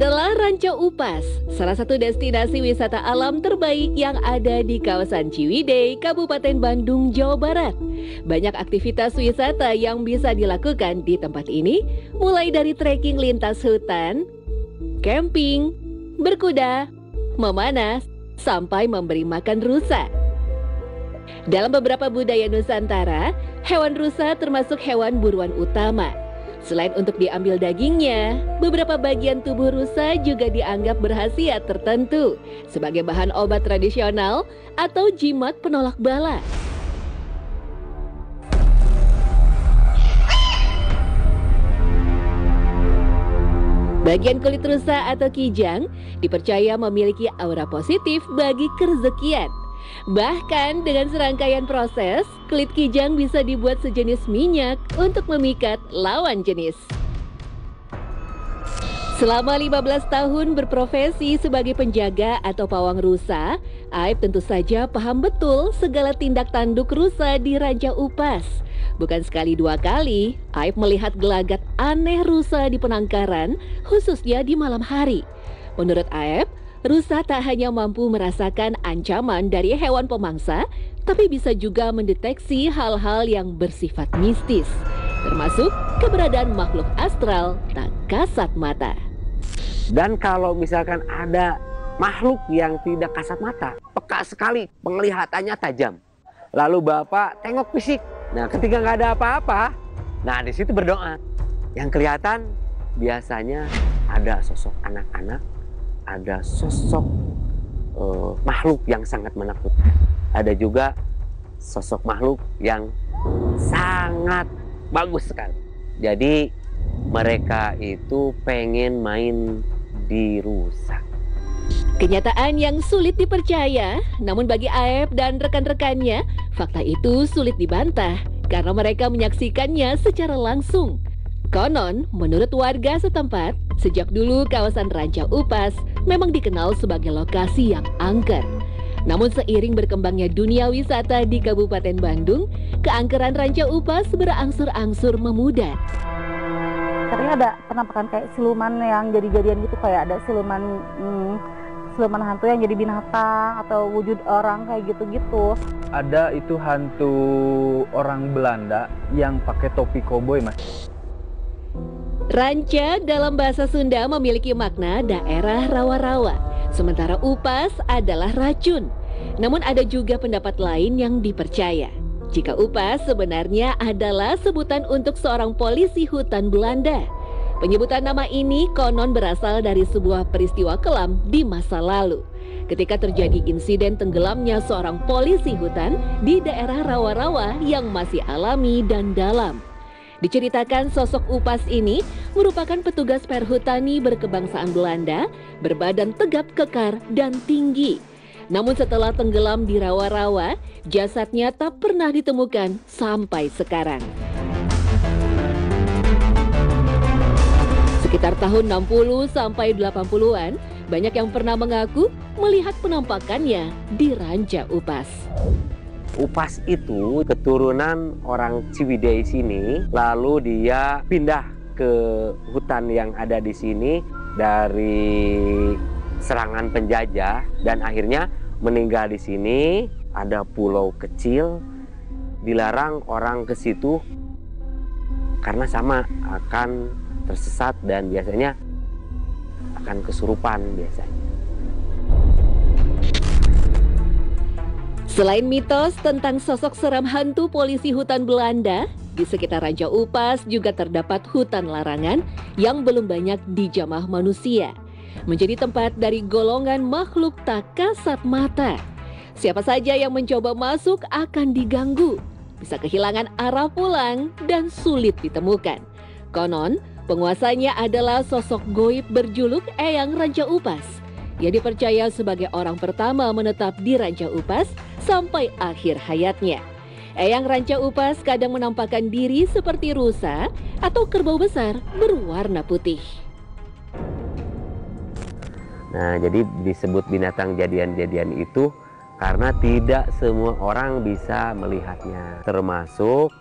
adalah Ranca Upas, salah satu destinasi wisata alam terbaik yang ada di kawasan Ciwidey, Kabupaten Bandung, Jawa Barat. Banyak aktivitas wisata yang bisa dilakukan di tempat ini, mulai dari trekking lintas hutan, camping, berkuda, memanah, sampai memberi makan rusa. Dalam beberapa budaya Nusantara, hewan rusa termasuk hewan buruan utama. Selain untuk diambil dagingnya, beberapa bagian tubuh rusa juga dianggap berkhasiat tertentu sebagai bahan obat tradisional atau jimat penolak bala. Bagian kulit rusa atau kijang dipercaya memiliki aura positif bagi kerezekian. Bahkan dengan serangkaian proses, kulit kijang bisa dibuat sejenis minyak untuk memikat lawan jenis. Selama 15 tahun berprofesi sebagai penjaga atau pawang rusa, Aib tentu saja paham betul segala tindak tanduk rusa di Ranca Upas. Bukan sekali dua kali, Aib melihat gelagat aneh rusa di penangkaran, khususnya di malam hari. Menurut Aib, rusa tak hanya mampu merasakan ancaman dari hewan pemangsa, tapi bisa juga mendeteksi hal-hal yang bersifat mistis, termasuk keberadaan makhluk astral tak kasat mata. Dan kalau misalkan ada makhluk yang tidak kasat mata, peka sekali, penglihatannya tajam. Lalu Bapak tengok fisik. Nah, ketika nggak ada apa-apa, nah di situ berdoa. Yang kelihatan biasanya ada sosok anak-anak, ada sosok makhluk yang sangat menakutkan. Ada juga sosok makhluk yang sangat bagus sekali. Jadi mereka itu pengen main di rusa. Kenyataan yang sulit dipercaya, namun bagi Aib dan rekan-rekannya, fakta itu sulit dibantah karena mereka menyaksikannya secara langsung. Konon, menurut warga setempat, sejak dulu kawasan Ranca Upas memang dikenal sebagai lokasi yang angker. Namun seiring berkembangnya dunia wisata di Kabupaten Bandung, keangkeran Ranca Upas berangsur-angsur memudar. Katanya ada penampakan kayak siluman yang jadi-jadian gitu, kayak ada siluman hantu yang jadi binatang atau wujud orang kayak gitu-gitu. Ada itu hantu orang Belanda yang pakai topi koboi, Mas. Ranca dalam bahasa Sunda memiliki makna daerah rawa-rawa, sementara upas adalah racun. Namun ada juga pendapat lain yang dipercaya. Jika upas sebenarnya adalah sebutan untuk seorang polisi hutan Belanda. Penyebutan nama ini konon berasal dari sebuah peristiwa kelam di masa lalu. Ketika terjadi insiden tenggelamnya seorang polisi hutan di daerah rawa-rawa yang masih alami dan dalam. Diceritakan sosok upas ini merupakan petugas perhutani berkebangsaan Belanda, berbadan tegap kekar dan tinggi. Namun setelah tenggelam di rawa-rawa, jasadnya tak pernah ditemukan sampai sekarang. Sekitar tahun 60 sampai 80-an, banyak yang pernah mengaku melihat penampakannya di Ranca Upas. Upas itu keturunan orang Ciwidey sini, lalu dia pindah ke hutan yang ada di sini dari serangan penjajah dan akhirnya meninggal di sini. Ada pulau kecil, dilarang orang ke situ karena sama akan tersesat dan biasanya akan kesurupan biasanya. Selain mitos tentang sosok seram hantu polisi hutan Belanda, di sekitar Ranca Upas juga terdapat hutan larangan yang belum banyak dijamah manusia. Menjadi tempat dari golongan makhluk tak kasat mata. Siapa saja yang mencoba masuk akan diganggu, bisa kehilangan arah pulang dan sulit ditemukan. Konon, penguasanya adalah sosok goib berjuluk Eyang Ranca Upas. Ia dipercaya sebagai orang pertama menetap di Ranca Upas sampai akhir hayatnya. Eyang Ranca Upas kadang menampakkan diri seperti rusa atau kerbau besar berwarna putih. Nah, jadi disebut binatang jadian-jadian itu karena tidak semua orang bisa melihatnya. Termasuk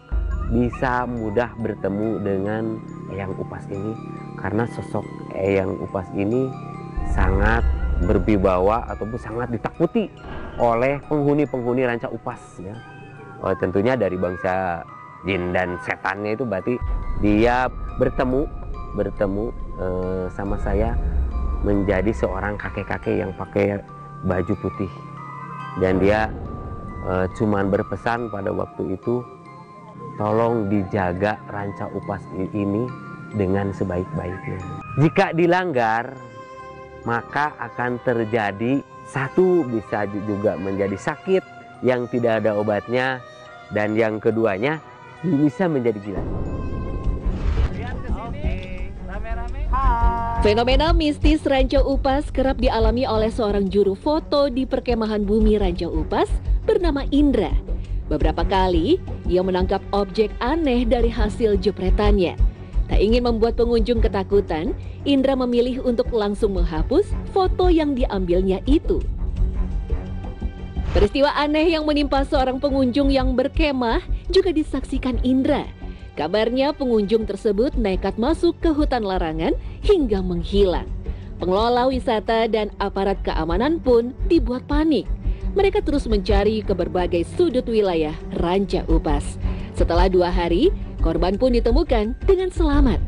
bisa mudah bertemu dengan Eyang Upas ini karena sosok Eyang Upas ini sangat berwibawa ataupun sangat ditakuti oleh penghuni-penghuni Ranca Upas ya. Tentunya dari bangsa jin dan setannya itu berarti dia bertemu sama saya menjadi seorang kakek-kakek yang pakai baju putih, dan dia cuman berpesan pada waktu itu, tolong dijaga Ranca Upas ini dengan sebaik-baiknya. Jika dilanggar maka akan terjadi satu, bisa juga menjadi sakit yang tidak ada obatnya, dan yang keduanya bisa menjadi gila. Fenomena mistis Ranca Upas kerap dialami oleh seorang juru foto di perkemahan bumi Ranca Upas bernama Indra. Beberapa kali ia menangkap objek aneh dari hasil jepretannya. Tak ingin membuat pengunjung ketakutan, Indra memilih untuk langsung menghapus foto yang diambilnya itu. Peristiwa aneh yang menimpa seorang pengunjung yang berkemah juga disaksikan Indra. Kabarnya pengunjung tersebut nekat masuk ke hutan larangan hingga menghilang. Pengelola wisata dan aparat keamanan pun dibuat panik. Mereka terus mencari ke berbagai sudut wilayah Ranca Upas. Setelah 2 hari, korban pun ditemukan dengan selamat.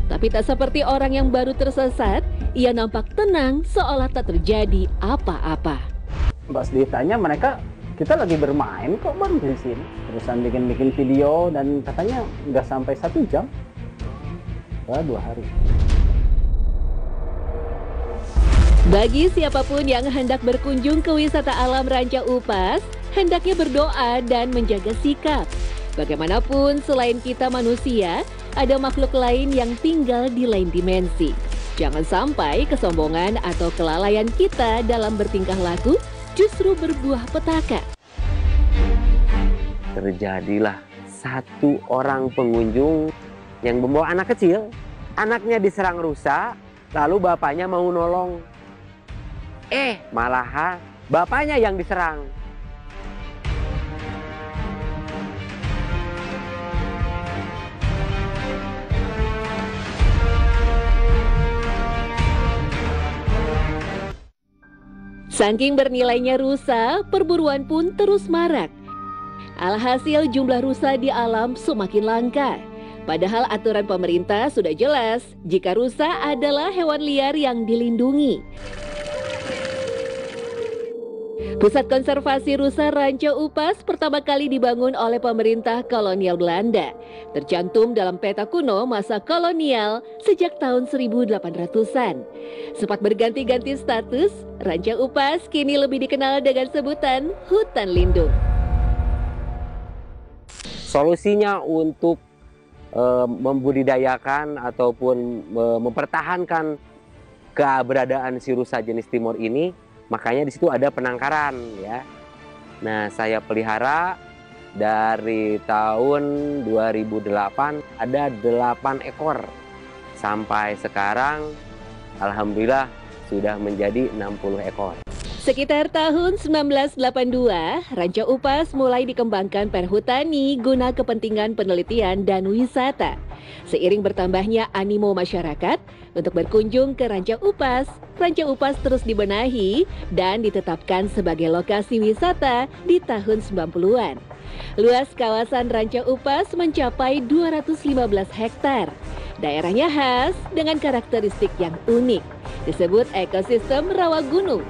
Tapi tak seperti orang yang baru tersesat, ia nampak tenang seolah tak terjadi apa-apa. Pas ditanya mereka, kita lagi bermain kok bang di sini. Terusan bikin video dan katanya nggak sampai 1 jam. 2 hari. Bagi siapapun yang hendak berkunjung ke wisata alam Ranca Upas, hendaknya berdoa dan menjaga sikap. Bagaimanapun selain kita manusia, ada makhluk lain yang tinggal di lain dimensi. Jangan sampai kesombongan atau kelalaian kita dalam bertingkah laku justru berbuah petaka. Terjadilah satu orang pengunjung yang membawa anak kecil. Anaknya diserang rusa, lalu bapaknya mau nolong. Malahan bapaknya yang diserang. Saking bernilainya rusa, perburuan pun terus marak. Alhasil jumlah rusa di alam semakin langka. Padahal aturan pemerintah sudah jelas jika rusa adalah hewan liar yang dilindungi. Pusat Konservasi Rusa Ranca Upas pertama kali dibangun oleh pemerintah kolonial Belanda. Tercantum dalam peta kuno masa kolonial sejak tahun 1800-an. Sempat berganti-ganti status, Ranca Upas kini lebih dikenal dengan sebutan hutan lindung. Solusinya untuk membudidayakan ataupun mempertahankan keberadaan si rusa jenis timur ini, makanya di situ ada penangkaran ya. Nah, saya pelihara dari tahun 2008 ada 8 ekor. Sampai sekarang alhamdulillah sudah menjadi 60 ekor. Sekitar tahun 1982, Ranca Upas mulai dikembangkan perhutani guna kepentingan penelitian dan wisata. Seiring bertambahnya animo masyarakat untuk berkunjung ke Ranca Upas terus dibenahi dan ditetapkan sebagai lokasi wisata di tahun 90-an. Luas kawasan Ranca Upas mencapai 215 hektar. Daerahnya khas dengan karakteristik yang unik, disebut ekosistem rawa gunung.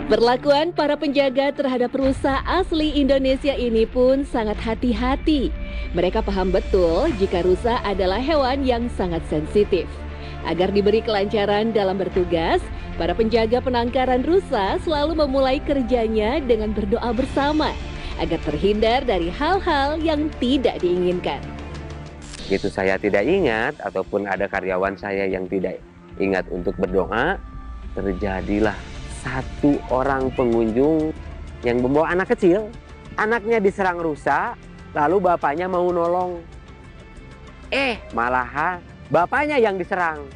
Perlakuan para penjaga terhadap rusa asli Indonesia ini pun sangat hati-hati. Mereka paham betul jika rusa adalah hewan yang sangat sensitif. Agar diberi kelancaran dalam bertugas, para penjaga penangkaran rusa selalu memulai kerjanya dengan berdoa bersama agar terhindar dari hal-hal yang tidak diinginkan. Begitu saya tidak ingat ataupun ada karyawan saya yang tidak ingat untuk berdoa, terjadilah satu orang pengunjung yang membawa anak kecil. Anaknya diserang rusa, lalu bapaknya mau nolong. Malahan bapaknya yang diserang.